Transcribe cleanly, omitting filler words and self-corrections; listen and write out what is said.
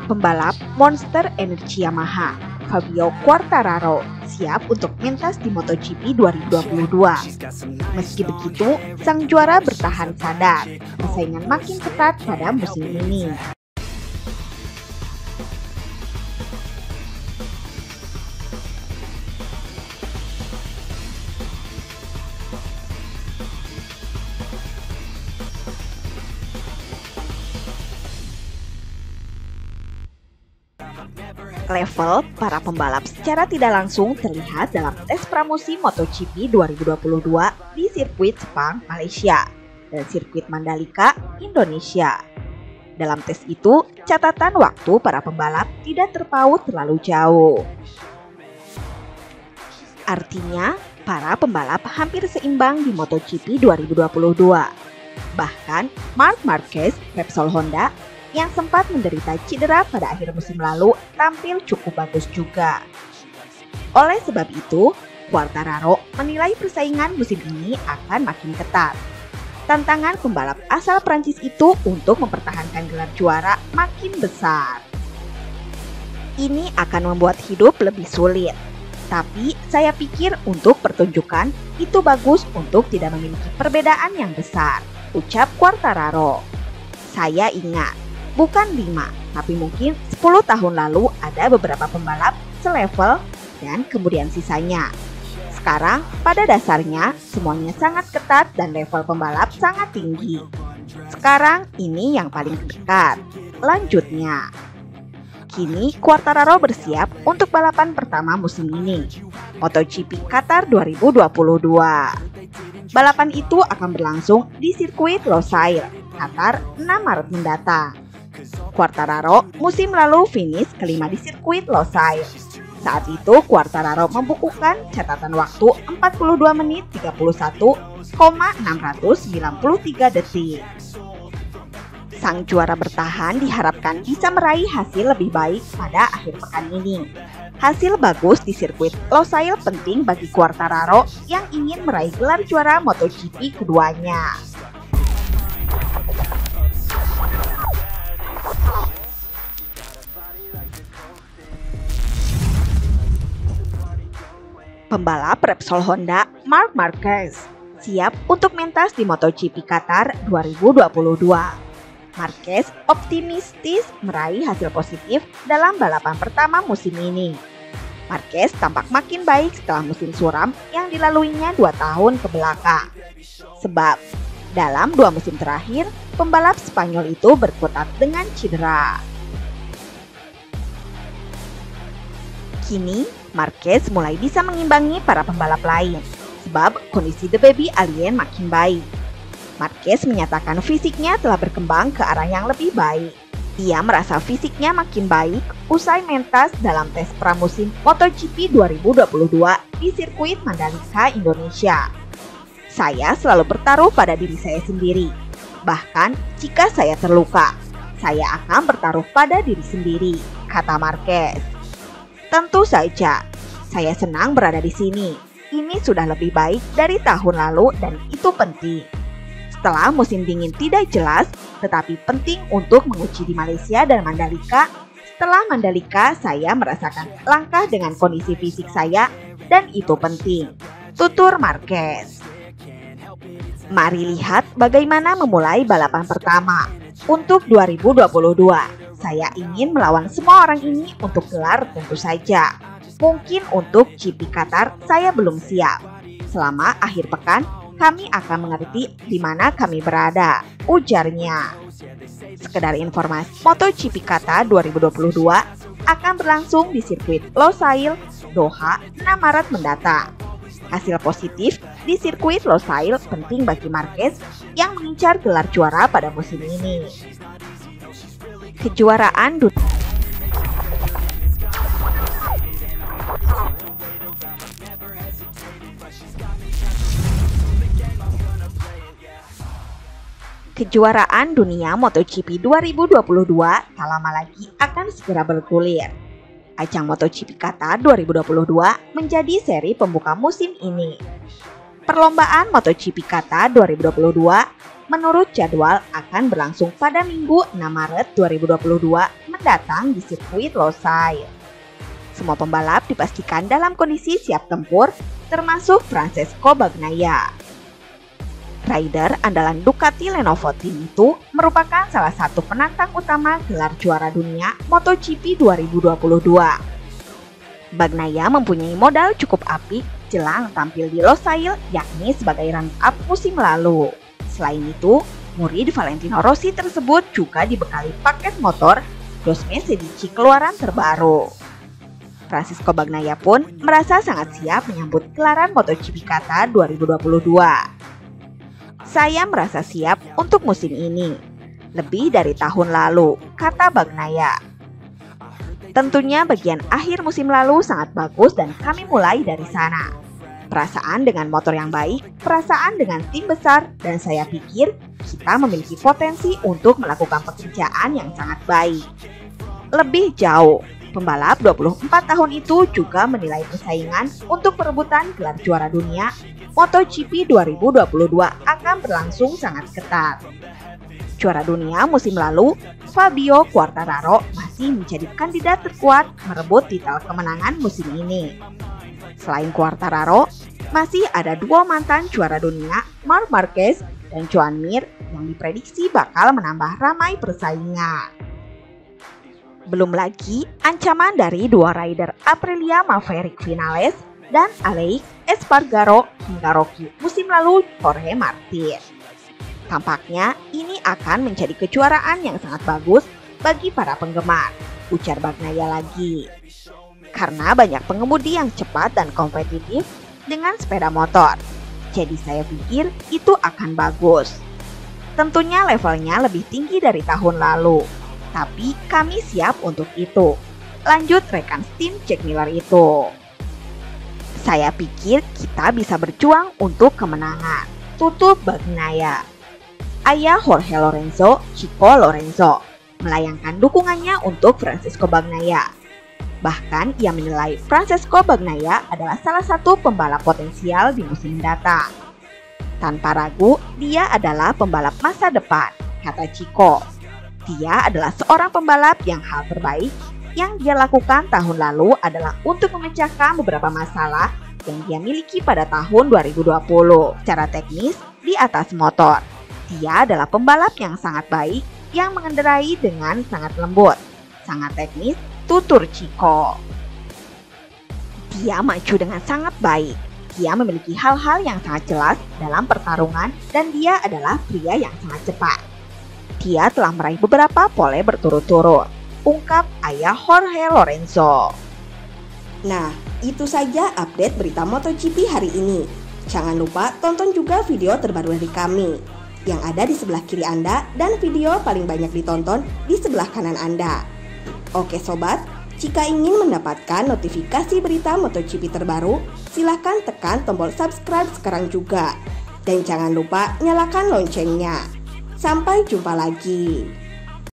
Pembalap Monster Energy Yamaha, Fabio Quartararo, siap untuk mentas di MotoGP 2022. Meski begitu, sang juara bertahan sadar, persaingan makin ketat pada musim ini. Level para pembalap secara tidak langsung terlihat dalam tes pramusim MotoGP 2022 di sirkuit Sepang, Malaysia, dan sirkuit Mandalika, Indonesia. Dalam tes itu, catatan waktu para pembalap tidak terpaut terlalu jauh. Artinya, para pembalap hampir seimbang di MotoGP 2022. Bahkan, Marc Marquez, Repsol Honda, yang sempat menderita cedera pada akhir musim lalu tampil cukup bagus juga. Oleh sebab itu, Quartararo menilai persaingan musim ini akan makin ketat. Tantangan pembalap asal Prancis itu untuk mempertahankan gelar juara makin besar. Ini akan membuat hidup lebih sulit. Tapi saya pikir untuk pertunjukan itu bagus untuk tidak memiliki perbedaan yang besar, ucap Quartararo. Saya ingat, bukan 5, tapi mungkin 10 tahun lalu ada beberapa pembalap selevel dan kemudian sisanya. Sekarang pada dasarnya semuanya sangat ketat dan level pembalap sangat tinggi. Sekarang ini yang paling dekat. Lanjutnya, kini Quartararo bersiap untuk balapan pertama musim ini, MotoGP Qatar 2022. Balapan itu akan berlangsung di sirkuit Losail, Qatar 6 Maret mendatang. Quartararo musim lalu finish kelima di sirkuit Losail. Saat itu Quartararo membukukan catatan waktu 42 menit 31,693 detik. Sang juara bertahan diharapkan bisa meraih hasil lebih baik pada akhir pekan ini. Hasil bagus di sirkuit Losail penting bagi Quartararo yang ingin meraih gelar juara MotoGP keduanya. Pembalap Repsol Honda Marc Marquez siap untuk mentas di MotoGP Qatar 2022. Marquez optimistis meraih hasil positif dalam balapan pertama musim ini. Marquez tampak makin baik setelah musim suram yang dilaluinya 2 tahun ke belakang. Sebab dalam 2 musim terakhir, pembalap Spanyol itu berkutat dengan cedera. Kini, Marquez mulai bisa mengimbangi para pembalap lain, sebab kondisi The Baby Alien makin baik. Marquez menyatakan fisiknya telah berkembang ke arah yang lebih baik. Ia merasa fisiknya makin baik usai mentas dalam tes pramusim MotoGP 2022 di sirkuit Mandalika, Indonesia. Saya selalu bertaruh pada diri saya sendiri. Bahkan jika saya terluka, saya akan bertaruh pada diri sendiri, kata Marquez. Tentu saja, saya senang berada di sini. Ini sudah lebih baik dari tahun lalu dan itu penting. Setelah musim dingin tidak jelas, tetapi penting untuk menguji di Malaysia dan Mandalika. Setelah Mandalika, saya merasakan langkah dengan kondisi fisik saya dan itu penting, tutur Marquez. Mari lihat bagaimana memulai balapan pertama. Untuk 2022, saya ingin melawan semua orang ini untuk gelar tentu saja. Mungkin untuk GP Qatar saya belum siap. Selama akhir pekan, kami akan mengerti di mana kami berada, ujarnya. Sekedar informasi, MotoGP Qatar 2022 akan berlangsung di sirkuit Losail, Doha, 6 Maret mendatang. Hasil positif di sirkuit Losail penting bagi Marquez yang mengincar gelar juara pada musim ini. Kejuaraan dunia. Kejuaraan dunia MotoGP 2022 tak lama lagi akan segera bergulir. Ajang MotoGP Qatar 2022 menjadi seri pembuka musim ini. Perlombaan MotoGP Qatar 2022 menurut jadwal akan berlangsung pada Minggu 6 Maret 2022 mendatang di sirkuit Losail. Semua pembalap dipastikan dalam kondisi siap tempur, termasuk Francesco Bagnaia. Rider andalan Ducati Lenovo Team itu merupakan salah satu penantang utama gelar juara dunia MotoGP 2022. Bagnaia mempunyai modal cukup apik jelang tampil di Losail, yakni sebagai runner-up musim lalu. Selain itu, murid Valentino Rossi tersebut juga dibekali paket motor Dos Medici keluaran terbaru. Francisco Bagnaia pun merasa sangat siap menyambut gelaran MotoGP Qatar 2022. Saya merasa siap untuk musim ini, lebih dari tahun lalu, kata Bagnaia. Tentunya bagian akhir musim lalu sangat bagus dan kami mulai dari sana. Perasaan dengan motor yang baik, perasaan dengan tim besar, dan saya pikir kita memiliki potensi untuk melakukan pekerjaan yang sangat baik. Lebih jauh, pembalap 24 tahun itu juga menilai persaingan untuk perebutan gelar juara dunia MotoGP 2022 akan berlangsung sangat ketat. Juara dunia musim lalu, Fabio Quartararo masih menjadi kandidat terkuat merebut titel kemenangan musim ini. Selain Quartararo, masih ada dua mantan juara dunia, Marc Marquez dan Joan Mir, yang diprediksi bakal menambah ramai persaingan. Belum lagi ancaman dari dua rider Aprilia Maverick Vinales dan Aleix Espargaro hingga Rocky musim lalu Jorge Martin. Tampaknya ini akan menjadi kejuaraan yang sangat bagus bagi para penggemar, ujar Bagnaia lagi. Karena banyak pengemudi yang cepat dan kompetitif dengan sepeda motor. Jadi saya pikir itu akan bagus. Tentunya levelnya lebih tinggi dari tahun lalu. Tapi kami siap untuk itu, lanjut rekan tim Jack Miller itu. Saya pikir kita bisa berjuang untuk kemenangan, tutup Bagnaia. Ayah Jorge Lorenzo, Chico Lorenzo, melayangkan dukungannya untuk Francisco Bagnaia. Bahkan ia menilai Francisco Bagnaia adalah salah satu pembalap potensial di musim mendatang. Tanpa ragu, dia adalah pembalap masa depan, kata Chico. Dia adalah seorang pembalap yang hal terbaik yang dia lakukan tahun lalu adalah untuk memecahkan beberapa masalah yang dia miliki pada tahun 2020. Secara teknis, di atas motor, dia adalah pembalap yang sangat baik yang mengendarai dengan sangat lembut, sangat teknis, tutur Chico. Dia maju dengan sangat baik. Dia memiliki hal-hal yang sangat jelas dalam pertarungan dan dia adalah pria yang sangat cepat. Dia telah meraih beberapa pole berturut-turut, ungkap ayah Jorge Lorenzo. Nah, itu saja update berita MotoGP hari ini. Jangan lupa tonton juga video terbaru dari kami yang ada di sebelah kiri Anda dan video paling banyak ditonton di sebelah kanan Anda. Oke sobat, jika ingin mendapatkan notifikasi berita MotoGP terbaru, silahkan tekan tombol subscribe sekarang juga. Dan jangan lupa nyalakan loncengnya. Sampai jumpa lagi.